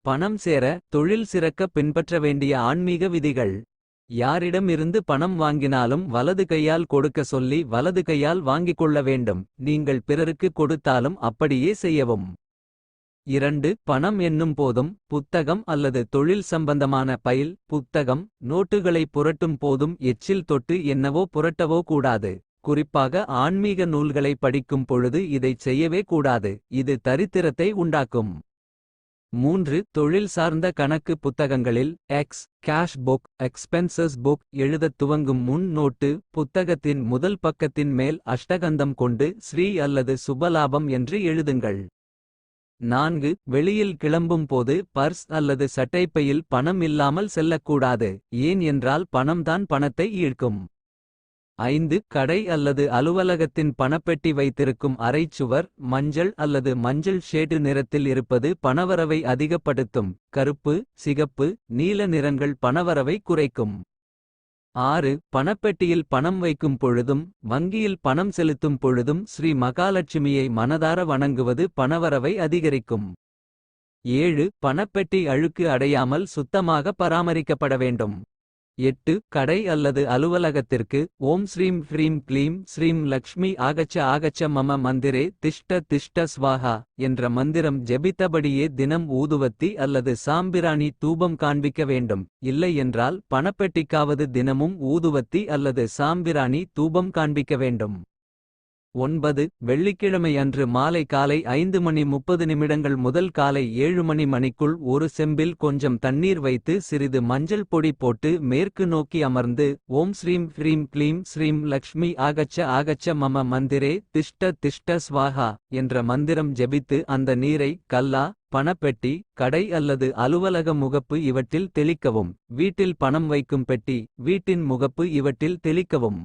பணம் சேர தொழில் சிறக்க பின்பற்ற வேண்டிய ஆன்மீக விதிகள். யாரிடம் இருந்து பணம் வாங்கினாலும் வலது கையால் கொடுக்க சொல்லி வலது கையால் வாங்கிக் கொள்ள வேண்டும். நீங்கள் பிறருக்கு கொடுத்தாலும் அப்படியே செய்யவும். 2. பணம் என்னும் போதும் புத்தகம் அல்லது தொழில் சம்பந்தமான பைல் புத்தகம் நோட்டுகளை புரட்டும் போதும் எச்சில் தொட்டு என்னவோ புரட்டவோ கூடாது. குறிப்பாக ஆன்மீக நூல்களை படிக்கும் பொழுது இதைச் செய்யவே கூடாது. இது தரித்திரத்தை உண்டாக்கும். 3. தொழில் சார்ந்த கணக்கு புத்தகங்களில் கேஷ் புக் எக்ஸ்பென்சஸ் புக் எழுதத் துவங்கும் முன் நோட்டு புத்தகத்தின் முதல் பக்கத்தின் மேல் அஷ்டகந்தம் கொண்டு ஸ்ரீ அல்லது சுபலாபம் என்று எழுதுங்கள். 4. வெளியில் கிளம்பும் போது பர்ஸ் அல்லது சட்டைப்பையில் பணம் இல்லாமல் செல்லக்கூடாது. ஏன் என்றால் பணம்தான் பணத்தை ஈர்க்கும். 5. கடை அல்லது அலுவலகத்தின் பணப்பெட்டி வைத்திருக்கும் அறைச்சுவர் மஞ்சள் அல்லது மஞ்சள் ஷேடு நிறத்தில் இருப்பது பணவரவை அதிகப்படுத்தும். கருப்பு சிகப்பு நீல நிறங்கள் பணவரவை குறைக்கும். 6. பணப்பெட்டியில் பணம் வைக்கும் பொழுதும் வங்கியில் பணம் செலுத்தும் பொழுதும் ஸ்ரீ மகாலட்சுமியை மனதார வணங்குவது பணவரவை அதிகரிக்கும். 7. பணப்பெட்டி அழுக்கு அடையாமல் சுத்தமாக பராமரிக்கப்பட வேண்டும். 8. கடை அல்லது அலுவலகத்திற்கு ஓம் ஸ்ரீம் ஹ்ரீம் க்ளீம் ஸ்ரீம் லக்ஷ்மி ஆகச்ச ஆகச்ச மம மந்திரே திஷ்ட திஷ்ட ஸ்வாஹா என்ற மந்திரம் ஜெபித்தபடியே தினம் ஊதுவத்தி அல்லது சாம்பிராணி தூபம் காண்பிக்க வேண்டும். இல்லை என்றால் பணப்பெட்டிக்காவது தினமும் ஊதுவத்தி அல்லது சாம்பிராணி தூபம் காண்பிக்க வேண்டும். 9. வெள்ளிக்கிழமை அன்று மாலை காலை 5:30 முதல் காலை 7 மணிக்குள் ஒரு செம்பில் கொஞ்சம் தண்ணீர் வைத்து சிறிது மஞ்சள் பொடி போட்டு மேற்கு நோக்கி அமர்ந்து ஓம் ஸ்ரீம் ஹ்ரீம் க்ளீம் ஸ்ரீம் லக்ஷ்மி ஆகச்ச ஆகச்ச மம மந்திரே திஷ்ட திஷ்ட ஸ்வாஹா என்ற மந்திரம் ஜெபித்து அந்த நீரை கல்லா பணப்பெட்டி கடை அல்லது அலுவலக முகப்பு இவற்றில் தெளிக்கவும். வீட்டில் பணம் வைக்கும் பெட்டி வீட்டின் முகப்பு இவற்றில் தெளிக்கவும்.